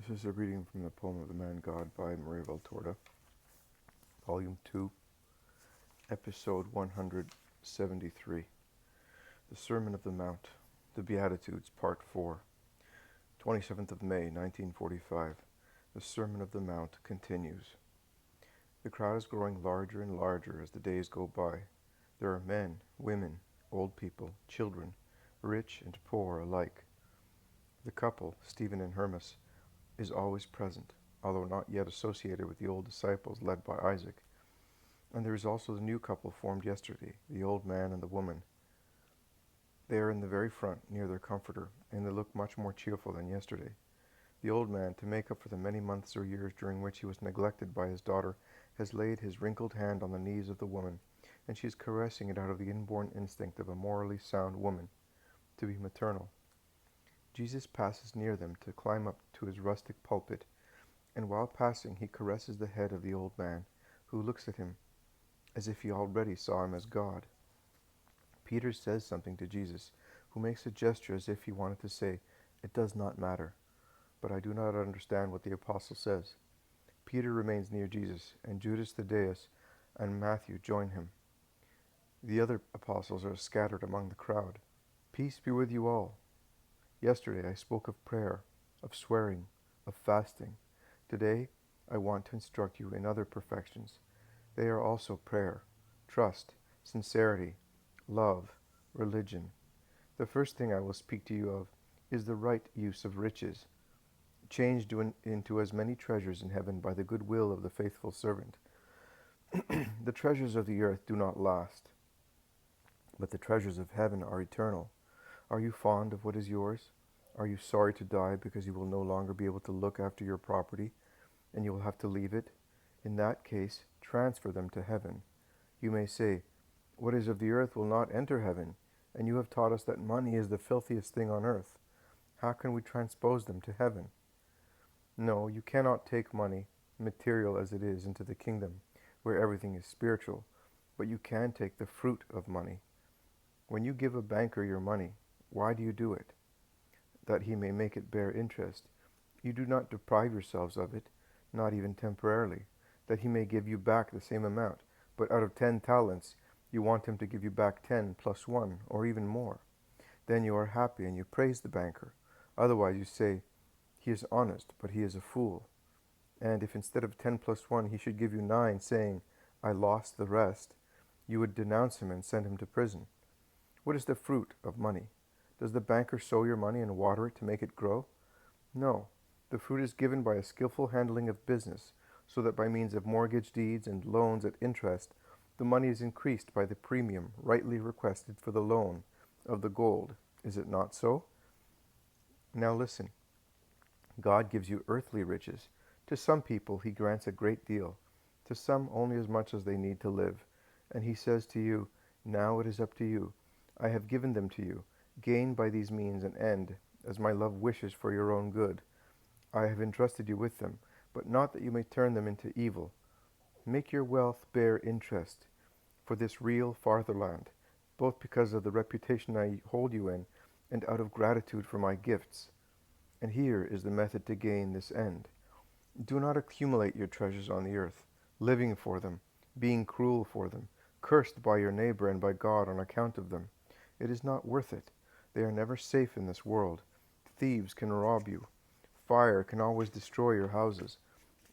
This is a reading from the poem of the Man God by Maria Valtorta, Volume 2, Episode 173. The Sermon of the Mount, the Beatitudes, Part 4, 27th of May, 1945. The Sermon of the Mount continues. The crowd is growing larger and larger as the days go by. There are men, women, old people, children, rich and poor alike. The couple, Stephen and Hermas, is always present, although not yet associated with the old disciples led by Isaac. And there is also the new couple formed yesterday, the old man and the woman. They are in the very front, near their comforter, and they look much more cheerful than yesterday. The old man, to make up for the many months or years during which he was neglected by his daughter, has laid his wrinkled hand on the knees of the woman, and she is caressing it out of the inborn instinct of a morally sound woman, to be maternal. Jesus passes near them to climb up to his rustic pulpit, and while passing he caresses the head of the old man, who looks at him as if he already saw him as God. Peter says something to Jesus, who makes a gesture as if he wanted to say, "It does not matter," but I do not understand what the apostle says. Peter remains near Jesus, and Judas Thaddeus and Matthew join him. The other apostles are scattered among the crowd. Peace be with you all. Yesterday I spoke of prayer, of swearing, of fasting. Today I want to instruct you in other perfections. They are also prayer, trust, sincerity, love, religion. The first thing I will speak to you of is the right use of riches, changed into as many treasures in heaven by the good will of the faithful servant. The treasures of the earth do not last, but the treasures of heaven are eternal. Are you fond of what is yours? Are you sorry to die because you will no longer be able to look after your property, and you will have to leave it? In that case, transfer them to heaven. You may say, "What is of the earth will not enter heaven," and you have taught us that money is the filthiest thing on earth. How can we transpose them to heaven? No, you cannot take money, material as it is, into the kingdom, where everything is spiritual, but you can take the fruit of money. When you give a banker your money, why do you do it? That he may make it bear interest. You do not deprive yourselves of it, not even temporarily, that he may give you back the same amount, but out of 10 talents, you want him to give you back 10 plus 1, or even more. Then you are happy and you praise the banker. Otherwise you say, "He is honest, but he is a fool." And if instead of 10 plus 1 he should give you 9, saying, "I lost the rest," you would denounce him and send him to prison. What is the fruit of money? Does the banker sow your money and water it to make it grow? No. The fruit is given by a skillful handling of business, so that by means of mortgage deeds and loans at interest, the money is increased by the premium rightly requested for the loan of the gold. Is it not so? Now listen. God gives you earthly riches. To some people he grants a great deal, to some only as much as they need to live. And he says to you, "Now it is up to you. I have given them to you. Gain by these means an end, as my love wishes for your own good. I have entrusted you with them, but not that you may turn them into evil. Make your wealth bear interest for this real fatherland, both because of the reputation I hold you in, and out of gratitude for my gifts. And here is the method to gain this end. Do not accumulate your treasures on the earth, living for them, being cruel for them, cursed by your neighbor and by God on account of them. It is not worth it. They are never safe in this world. Thieves can rob you. Fire can always destroy your houses.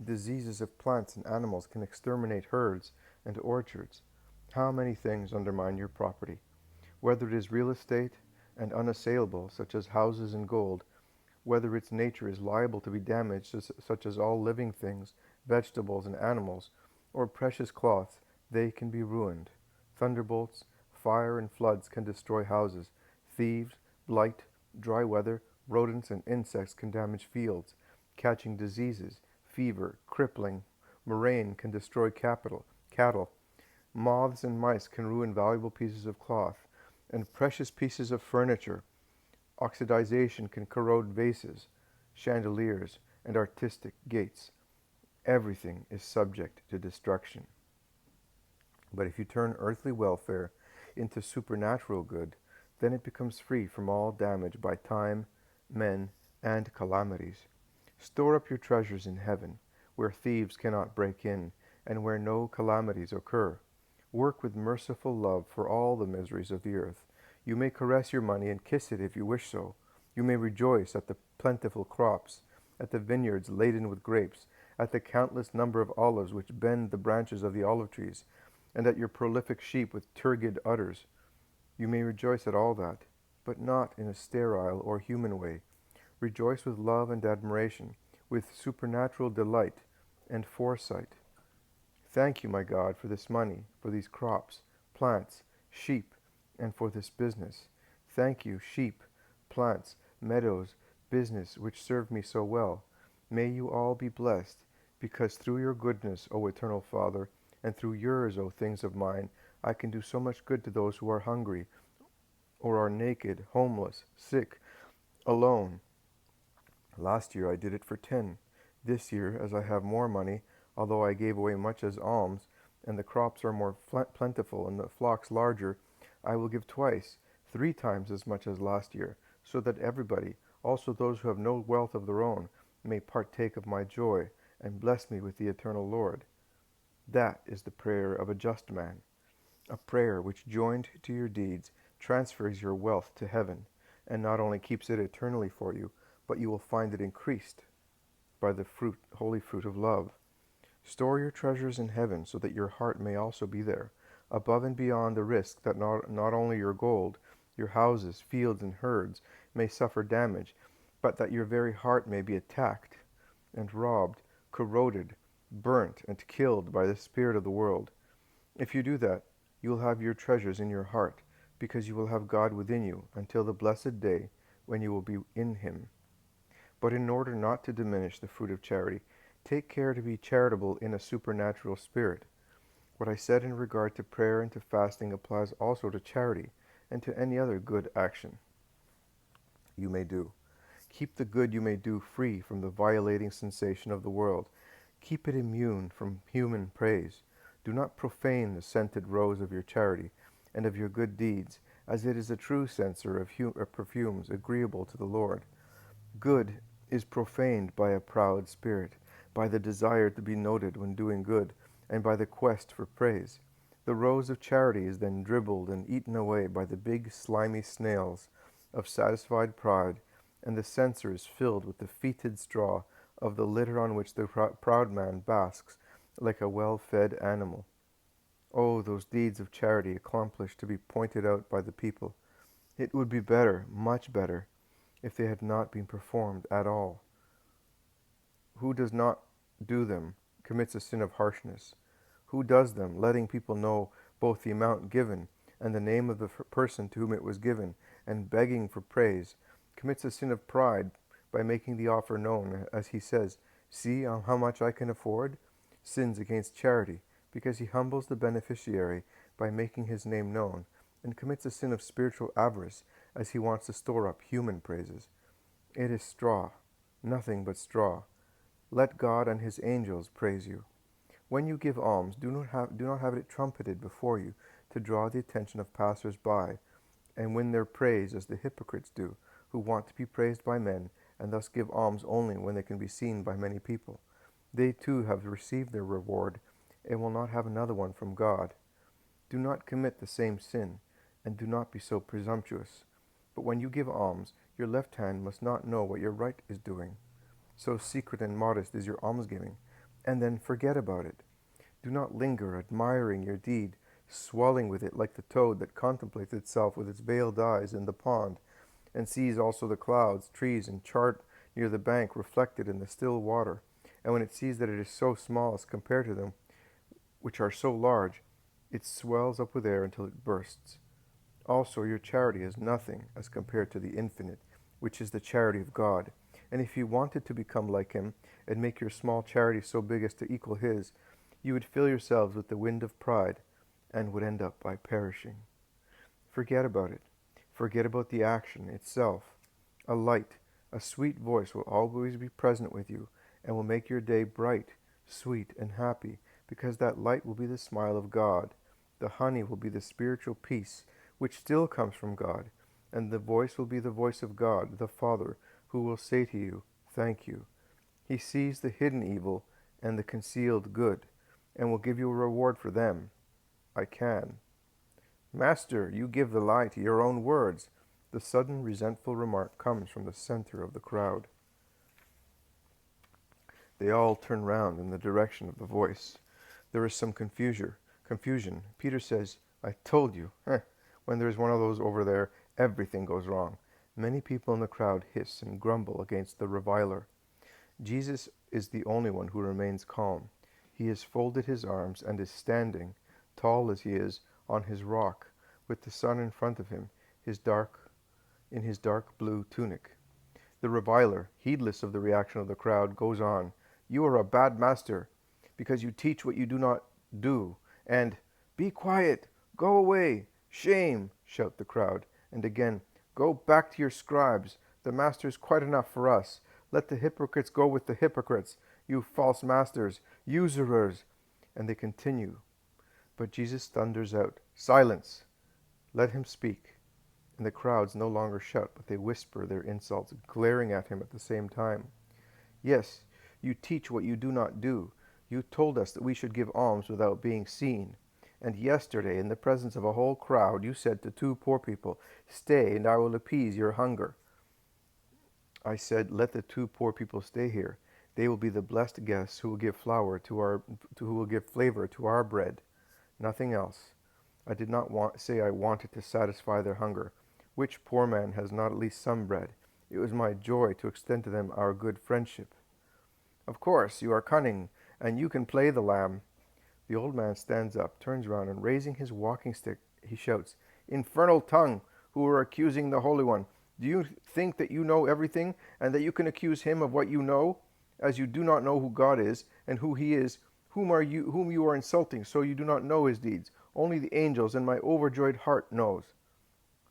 Diseases of plants and animals can exterminate herds and orchards. How many things undermine your property? Whether it is real estate and unassailable, such as houses and gold, whether its nature is liable to be damaged, such as all living things, vegetables and animals, or precious cloths, they can be ruined. Thunderbolts, fire and floods can destroy houses. Thieves, blight, dry weather, rodents and insects can damage fields. Catching diseases, fever, crippling, murrain can destroy cattle. Moths and mice can ruin valuable pieces of cloth and precious pieces of furniture. Oxidization can corrode vases, chandeliers, and artistic gates. Everything is subject to destruction. But if you turn earthly welfare into supernatural good, then it becomes free from all damage by time, men, and calamities. Store up your treasures in heaven, where thieves cannot break in, and where no calamities occur. Work with merciful love for all the miseries of the earth. You may caress your money and kiss it if you wish so. You may rejoice at the plentiful crops, at the vineyards laden with grapes, at the countless number of olives which bend the branches of the olive trees, and at your prolific sheep with turgid udders. You may rejoice at all that, but not in a sterile or human way. Rejoice with love and admiration, with supernatural delight and foresight. Thank you, my God, for this money, for these crops, plants, sheep, and for this business. Thank you, sheep, plants, meadows, business, which serve me so well. May you all be blessed, because through your goodness, O eternal Father, and through yours, O things of mine, I can do so much good to those who are hungry, or are naked, homeless, sick, alone. Last year I did it for 10. This year, as I have more money, although I gave away much as alms, and the crops are more plentiful and the flocks larger, I will give twice, 3 times as much as last year, so that everybody, also those who have no wealth of their own, may partake of my joy, and bless me with the eternal Lord. That is the prayer of a just man, a prayer which, joined to your deeds, transfers your wealth to heaven, and not only keeps it eternally for you, but you will find it increased by the holy fruit of love. Store your treasures in heaven so that your heart may also be there, above and beyond the risk that not only your gold, your houses, fields, and herds may suffer damage, but that your very heart may be attacked and robbed, corroded, burnt, and killed by the spirit of the world. If you do that, you will have your treasures in your heart, because you will have God within you until the blessed day when you will be in him. But in order not to diminish the fruit of charity, take care to be charitable in a supernatural spirit. What I said in regard to prayer and to fasting applies also to charity and to any other good action you may do. Keep the good you may do free from the violating sensation of the world. Keep it immune from human praise. Do not profane the scented rose of your charity and of your good deeds, as it is a true censer of perfumes agreeable to the Lord. Good is profaned by a proud spirit, by the desire to be noted when doing good, and by the quest for praise. The rose of charity is then dribbled and eaten away by the big slimy snails of satisfied pride, and the censer is filled with the fetid straw of the litter on which the proud man basks like a well-fed animal. Oh, those deeds of charity accomplished to be pointed out by the people! It would be better, much better, if they had not been performed at all. Who does not do them commits a sin of harshness. Who does them, letting people know both the amount given and the name of the person to whom it was given, and begging for praise, commits a sin of pride by making the offer known, as he says, "See how much I can afford," sins against charity, because he humbles the beneficiary by making his name known, and commits a sin of spiritual avarice, as he wants to store up human praises. It is straw, nothing but straw. Let God and his angels praise you. When you give alms, do not have it trumpeted before you to draw the attention of passers-by, and win their praise as the hypocrites do, who want to be praised by men, and thus give alms only when they can be seen by many people. They too have received their reward, and will not have another one from God. Do not commit the same sin, and do not be so presumptuous. But when you give alms, your left hand must not know what your right is doing. So secret and modest is your almsgiving, and then forget about it. Do not linger admiring your deed, swelling with it like the toad that contemplates itself with its veiled eyes in the pond, and sees also the clouds, trees, and chart near the bank reflected in the still water. And when it sees that it is so small as compared to them, which are so large, it swells up with air until it bursts. Also your charity is nothing as compared to the infinite, which is the charity of God. And if you wanted to become like him, and make your small charity so big as to equal his, you would fill yourselves with the wind of pride, and would end up by perishing. Forget about it. Forget about the action itself. A light, a sweet voice will always be present with you, and will make your day bright, sweet, and happy, because that light will be the smile of God. The honey will be the spiritual peace, which still comes from God, and the voice will be the voice of God, the Father, who will say to you, "Thank you." He sees the hidden evil and the concealed good, and will give you a reward for them. I can. Master, you give the lie to your own words. The sudden resentful remark comes from the center of the crowd. They all turn round in the direction of the voice. There is some confusion. Peter says, I told you. When there's one of those over there, everything goes wrong. Many people in the crowd hiss and grumble against the reviler. Jesus is the only one who remains calm. He has folded his arms and is standing, tall as he is, on his rock, with the sun in front of him, in his dark blue tunic. The reviler, heedless of the reaction of the crowd, goes on, You are a bad master, because you teach what you do not do, and be quiet, go away, shame, shout the crowd, and again, go back to your scribes, the master is quite enough for us. Let the hypocrites go with the hypocrites, you false masters, usurers. And they continue. But Jesus thunders out, Silence! Let him speak. And the crowds no longer shout, but they whisper their insults, glaring at him at the same time. Yes, you teach what you do not do. You told us that we should give alms without being seen. And yesterday, in the presence of a whole crowd, you said to two poor people, Stay, and I will appease your hunger. I said, Let the two poor people stay here. They will be the blessed guests who will give flavor to our bread. Nothing else. I did not say I wanted to satisfy their hunger. Which poor man has not at least some bread? It was my joy to extend to them our good friendship. Of course, you are cunning, and you can play the lamb. The old man stands up, turns around, and raising his walking stick, he shouts, Infernal tongue, who are accusing the Holy One. Do you think that you know everything, and that you can accuse him of what you know? As you do not know who God is, and who he is, whom you are insulting, so you do not know his deeds. Only the angels and my overjoyed heart knows.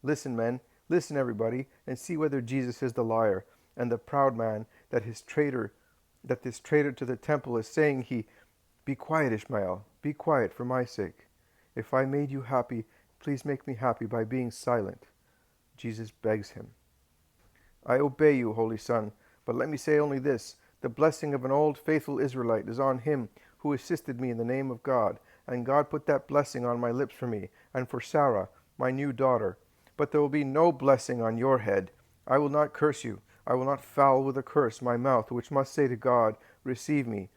Listen, men, listen, everybody, and see whether Jesus is the liar, and the proud man that this traitor to the temple is saying Be quiet, Ishmael, be quiet for my sake. If I made you happy, please make me happy by being silent. Jesus begs him. I obey you, Holy Son, but let me say only this. The blessing of an old faithful Israelite is on him who assisted me in the name of God, and God put that blessing on my lips for me, and for Sarah, my new daughter. But there will be no blessing on your head. I will not curse you. I will not foul with a curse my mouth, which must say to God, Receive me.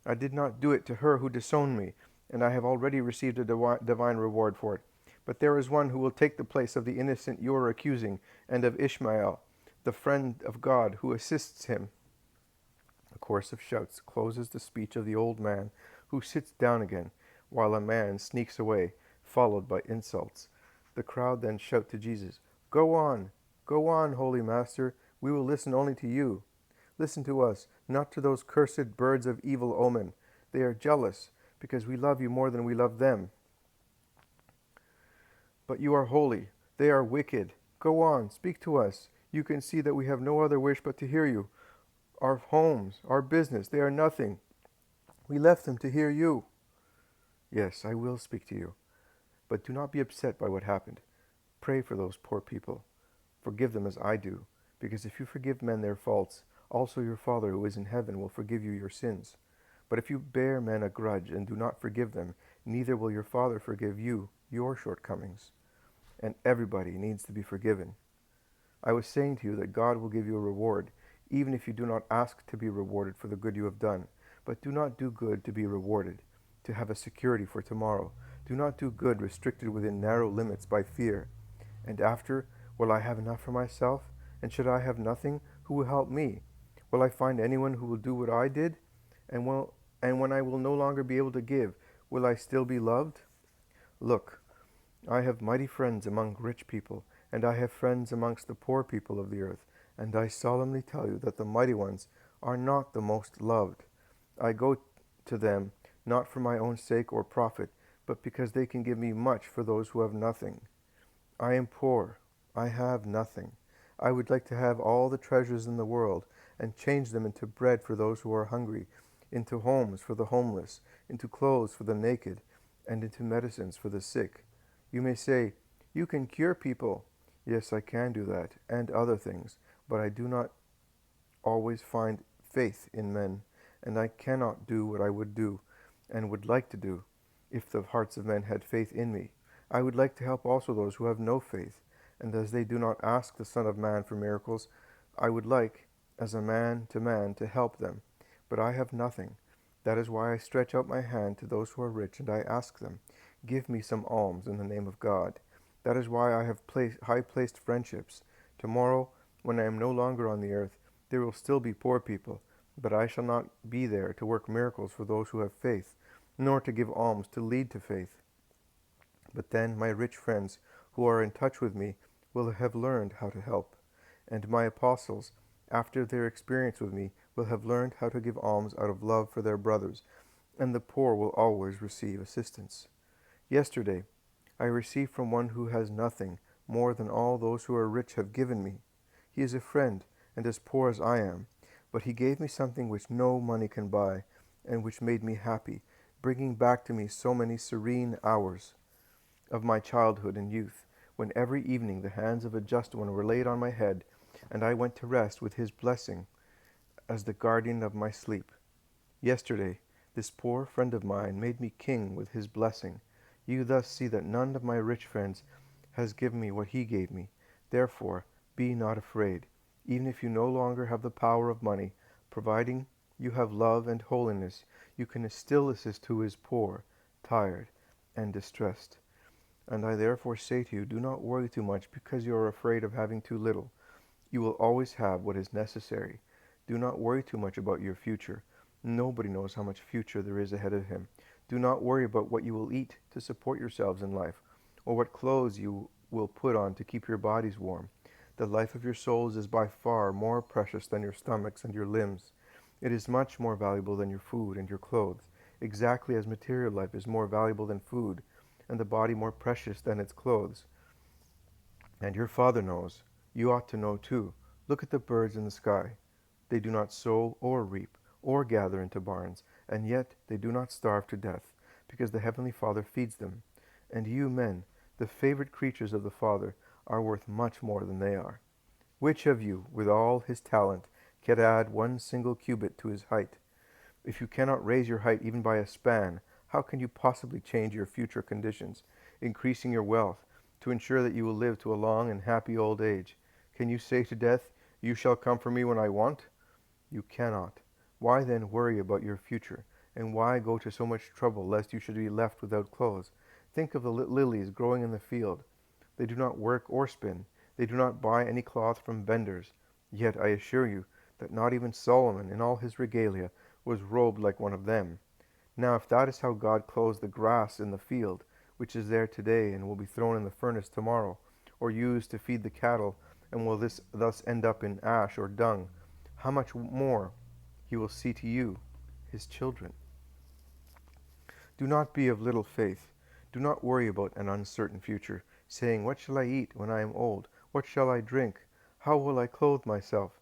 I did not do it to her who disowned me, and I have already received a divine reward for it. But there is one who will take the place of the innocent you are accusing, and of Ishmael, the friend of God, who assists him. A chorus of shouts closes the speech of the old man, who sits down again, while a man sneaks away, followed by insults. The crowd then shout to Jesus, Go on, Holy Master, we will listen only to you. Listen to us, not to those cursed birds of evil omen. They are jealous, because we love you more than we love them. But you are holy, they are wicked. Go on, speak to us. You can see that we have no other wish but to hear you. Our homes, our business, they are nothing. We left them to hear you. Yes, I will speak to you. But do not be upset by what happened. Pray for those poor people. Forgive them as I do, because if you forgive men their faults, also your Father who is in heaven will forgive you your sins. But if you bear men a grudge and do not forgive them, neither will your Father forgive you your shortcomings. And everybody needs to be forgiven. I was saying to you that God will give you a reward, even if you do not ask to be rewarded for the good you have done. But do not do good to be rewarded, to have a security for tomorrow. Do not do good restricted within narrow limits by fear. And after, will I have enough for myself? And should I have nothing, who will help me? Will I find anyone who will do what I did? And when I will no longer be able to give, will I still be loved? Look, I have mighty friends among rich people, and I have friends amongst the poor people of the earth, and I solemnly tell you that the mighty ones are not the most loved. I go to them not for my own sake or profit, but because they can give me much for those who have nothing. I am poor. I have nothing. I would like to have all the treasures in the world and change them into bread for those who are hungry, into homes for the homeless, into clothes for the naked, and into medicines for the sick. You may say, You can cure people. Yes, I can do that, and other things, but I do not always find faith in men, and I cannot do what I would do and would like to do if the hearts of men had faith in me. I would like to help also those who have no faith, and as they do not ask the Son of Man for miracles, I would like, as a man, to help them. But I have nothing. That is why I stretch out my hand to those who are rich, and I ask them, give me some alms in the name of God. That is why I have high-placed friendships. Tomorrow, when I am no longer on the earth, there will still be poor people, but I shall not be there to work miracles for those who have faith, nor to give alms to lead to faith. But then my rich friends who are in touch with me will have learned how to help, and my apostles, after their experience with me, will have learned how to give alms out of love for their brothers, and the poor will always receive assistance. Yesterday, I received from one who has nothing more than all those who are rich have given me. He is a friend, and as poor as I am, but he gave me something which no money can buy, and which made me happy, bringing back to me so many serene hours of my childhood and youth, when every evening the hands of a just one were laid on my head, and I went to rest with his blessing as the guardian of my sleep. Yesterday, this poor friend of mine made me king with his blessing. You thus see that none of my rich friends has given me what he gave me. Therefore, be not afraid, even if you no longer have the power of money, providing you have love and holiness, you can still assist who is poor, tired, and distressed. And I therefore say to you, do not worry too much because you are afraid of having too little. You will always have what is necessary. Do not worry too much about your future. Nobody knows how much future there is ahead of him. Do not worry about what you will eat to support yourselves in life, or what clothes you will put on to keep your bodies warm. The life of your souls is by far more precious than your stomachs and your limbs. It is much more valuable than your food and your clothes, exactly as material life is more valuable than food, and the body more precious than its clothes. And your Father knows. You ought to know too. Look at the birds in the sky. They do not sow or reap or gather into barns, and yet they do not starve to death, because the Heavenly Father feeds them. And you men, the favorite creatures of the Father, are worth much more than they are. Which of you, with all his talent, can add 1 cubit to his height? If you cannot raise your height even by a span, how can you possibly change your future conditions, increasing your wealth, to ensure that you will live to a long and happy old age? Can you say to death, you shall come for me when I want? You cannot. Why then worry about your future, and why go to so much trouble lest you should be left without clothes? Think of the lilies growing in the field. They do not work or spin. They do not buy any cloth from vendors. Yet I assure you that not even Solomon in all his regalia was robed like one of them. Now if that is how God clothes the grass in the field, which is there today and will be thrown in the furnace tomorrow, or used to feed the cattle, and will thus end up in ash or dung, how much more he will see to you, his children. Do not be of little faith. Do not worry about an uncertain future, saying, what shall I eat when I am old? What shall I drink? How will I clothe myself?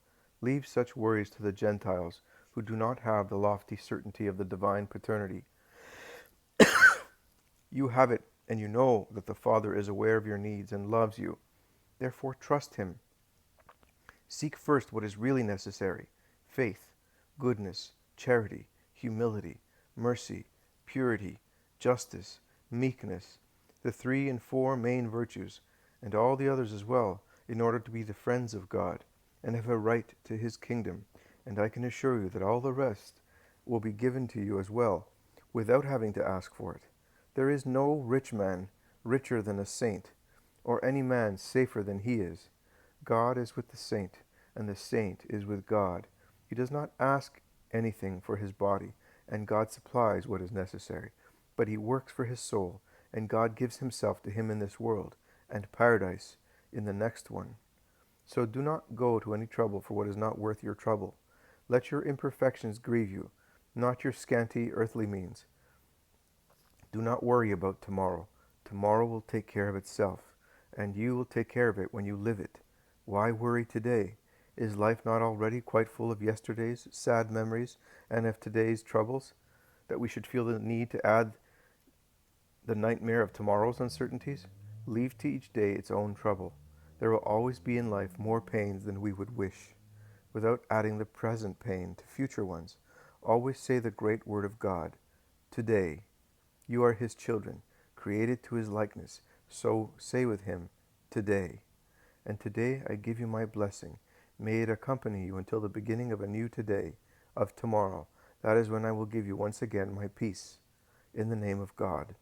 Leave such worries to the Gentiles, who do not have the lofty certainty of the divine paternity. You have it, and you know that the Father is aware of your needs and loves you. Therefore trust him. Seek first what is really necessary: faith, goodness, charity, humility, mercy, purity, justice, meekness, the 3 and 4 main virtues, and all the others as well, in order to be the friends of God, and have a right to his kingdom. And I can assure you that all the rest will be given to you as well, without having to ask for it. There is no rich man richer than a saint, or any man safer than he is. God is with the saint, and the saint is with God. He does not ask anything for his body, and God supplies what is necessary. But he works for his soul, and God gives himself to him in this world, and paradise in the next one. So do not go to any trouble for what is not worth your trouble. Let your imperfections grieve you, not your scanty earthly means. Do not worry about tomorrow. Tomorrow will take care of itself, and you will take care of it when you live it. Why worry today? Is life not already quite full of yesterday's sad memories and of today's troubles, that we should feel the need to add the nightmare of tomorrow's uncertainties? Leave to each day its own trouble. There will always be in life more pains than we would wish. without adding the present pain to future ones. Always say the great word of God. Today, you are his children, created to his likeness. So say with him, today. And today I give you my blessing. May it accompany you until the beginning of a new today, of tomorrow. That is when I will give you once again my peace. In the name of God.